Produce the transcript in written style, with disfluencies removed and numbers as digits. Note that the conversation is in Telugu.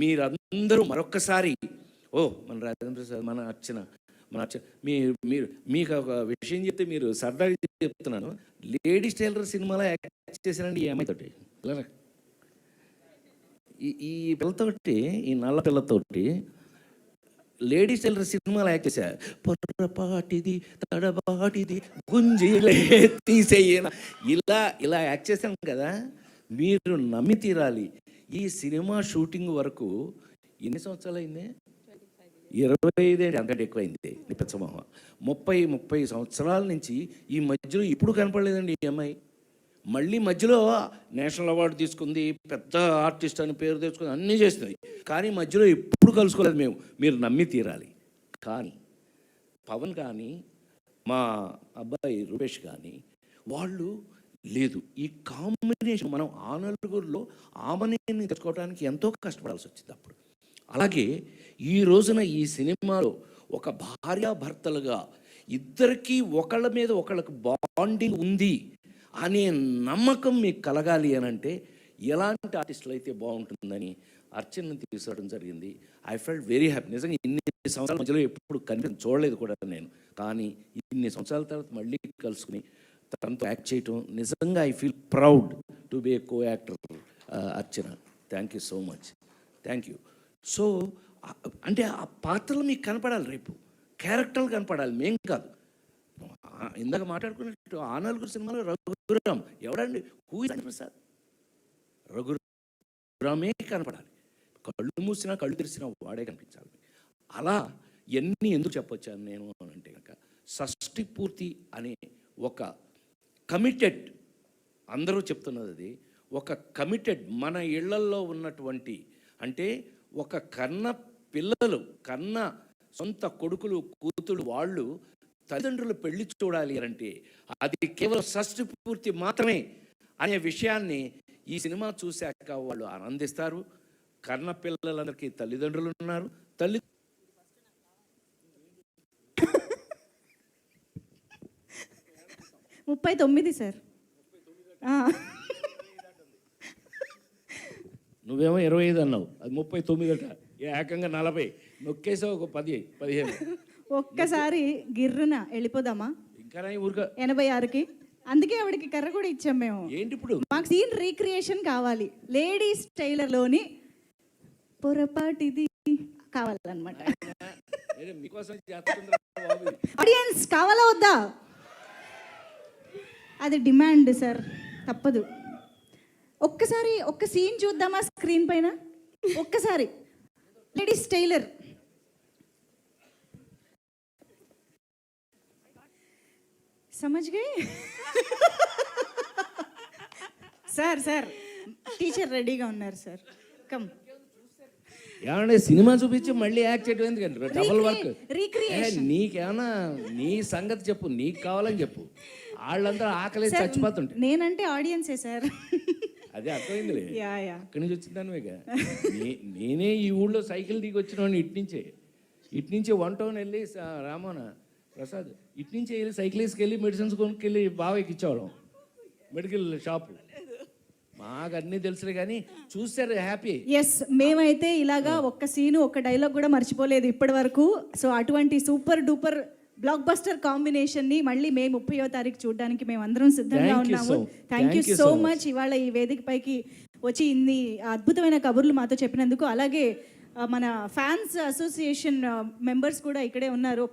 మీరందరూ మరొక్కసారి మన రాజేంద్ర ప్రసాద్, మన అర్చన మీరు మీరు మీకు ఒక విషయం చెప్తే మీరు సరదాగా చెప్తున్నాను. లేడీస్ టైలర్ సినిమాలో యాక్ట్ చేశానండి ఈ అమ్మాయితోటి. ఈ పిల్లతోటి, ఈ నల్ల పిల్లతోటి లేడీస్ టైలర్ సినిమాలో యాక్ట్ చేశా. పొరపాటిది తడబాటిది గుంజిలే తీసేయన ఇలా యాక్ట్ చేశాను కదా. మీరు నమ్మి తీరాలి. ఈ సినిమా షూటింగ్ వరకు ఎన్ని సంవత్సరాలు అయింది? 25 అంతకంటే ఎక్కువైంది. నిపించమోహ 30 సంవత్సరాల నుంచి ఈ మధ్యలో ఇప్పుడు కనపడలేదండి ఈ అమ్మాయి. మళ్ళీ మధ్యలో నేషనల్ అవార్డు తీసుకుంది, పెద్ద ఆర్టిస్ట్ అని పేరు తెచ్చుకుంది, అన్నీ చేస్తుంది. కానీ మధ్యలో ఎప్పుడు కలుసుకోలేదు మేము. మీరు నమ్మి తీరాలి. కానీ పవన్ కానీ మా అబ్బాయి రూపేష్ కానీ వాళ్ళు లేదు. ఈ కాంబినేషన్ మనం ఆ నలుగురిలో ఆమనేని తెచ్చుకోవడానికి ఎంతో కష్టపడాల్సి వచ్చింది అప్పుడు. అలాగే ఈ రోజున ఈ సినిమాలో ఒక భార్యాభర్తలుగా ఇద్దరికీ ఒకళ్ళ మీద ఒకళ్ళకి బాండింగ్ ఉంది అనే నమ్మకం మీకు కలగాలి అని అంటే ఎలాంటి ఆర్టిస్టులు అయితే బాగుంటుందని అర్చనని తీసుకోవడం జరిగింది. I felt very happy. నిజంగా ఇన్ని సంవత్సరాల మధ్యలో ఎప్పుడు చూడలేదు కూడా నేను. కానీ ఇన్ని సంవత్సరాల తర్వాత మళ్ళీ కలుసుకుని తనతో యాక్ట్ చేయటం నిజంగా I feel proud to be A co actor Archana. Thank you so much. Thank you. So అంటే ఆ పాత్రలు మీకు కనపడాలి, రేపు క్యారెక్టర్లు కనపడాలి, మేం కాదు. ఇందాక మాట్లాడుకున్నట్టు ఆ నలుగురు సినిమాలో రఘురామ్ ఎవడండి? Who is Prasad? రఘురామే కనపడాలి. కళ్ళు మూసినా కళ్ళు తెరిచినా వాడే కనిపించాలి. అలా ఎన్ని ఎందుకు చెప్పొచ్చాను నేను అంటే కనుక షష్ఠి పూర్తి అనే ఒక కమిటెడ్, అందరూ చెప్తున్నది అది, ఒక కమిటెడ్ మన ఇళ్లల్లో ఉన్నటువంటి, అంటే ఒక కన్న సొంత కొడుకులు కూతురు వాళ్ళు తల్లిదండ్రులు పెళ్లి చూడాలి అంటే అది కేవలం షష్ఠి పూర్తి మాత్రమే అనే విషయాన్ని ఈ సినిమా చూశాక వాళ్ళు ఆనందిస్తారు. కన్న పిల్లలందరికీ తల్లిదండ్రులు ఉన్నారు. 39 సార్. నువ్వేమో 25 అన్నావు, అది 39 అట. ఏకంగా 40 నొక్కేసావు. ఒక 10-15 ఒక్కసారి గిర్రున వెళ్ళిపోదామా? ఇంకా ఊరుగా 86కి. అందుకే ఆవిడకి కర్ర కూడా ఇచ్చాం మేము. ఏంటి ఇప్పుడు? మాకు సీన్ రీక్రియేషన్ కావాలి. లేడీస్ టైలర్లోని పొరపాటిది కావాలన్నమాట. ఆడియన్స్ కావాలా వద్దా? అది డిమాండ్ సార్, తప్పదు. ఒక్కసారి ఒక్క సీన్ చూద్దామా స్క్రీన్ పైన? ఒక్కసారి లేడీస్ టైలర్. సమజ్గే సార్ టీచర్ రెడీగా ఉన్నారు సార్. కమ్. ఏమన్నా సినిమా చూపించి మళ్ళీ యాక్ట్ చేయడం ఎందుకంటే డబుల్ వర్క్. నీకేమన్నా నీ సంగతి చెప్పు, నీకు కావాలని చెప్పు. వాళ్ళందరూ ఆకలి చచ్చిపోతుంటే నేనంటే ఆడియన్సే సార్. అదే అర్థమైందిలే. అక్కడి నుంచి వచ్చిందానివేగా. నేనే ఈ ఊళ్ళో సైకిల్ దిగి వచ్చిన ఇటు నుంచే 1 టౌన్ వెళ్ళి రామోన ప్రసాద్ ఇటు నుంచే వెళ్ళి సైకిల్ వేసుకెళ్ళి మెడిసిన్స్ కొనుక్కెళ్ళి బావకి ఇచ్చేవాళ్ళం మెడికల్ షాపు. మాకు అన్నీ తెలుసులే కానీ చూసారు హ్యాపీ. ఎస్, మేమైతే ఇలాగా ఒక్క సీను ఒక్క డైలాగ్ కూడా మర్చిపోలేదు ఇప్పటి వరకు. సో అటువంటి super duper block buster combination ని మళ్ళీ మే 30వ తారీఖు చూడడానికి మేము అందరం సిద్ధంగా ఉన్నాము. థ్యాంక్ యూ సో మచ్ ఇవాళ ఈ వేదిక పైకి వచ్చి ఇన్ని అద్భుతమైన కబుర్లు మాతో చెప్పినందుకు. అలాగే మన ఫ్యాన్స్ అసోసియేషన్ మెంబర్స్ కూడా ఇక్కడే ఉన్నారు.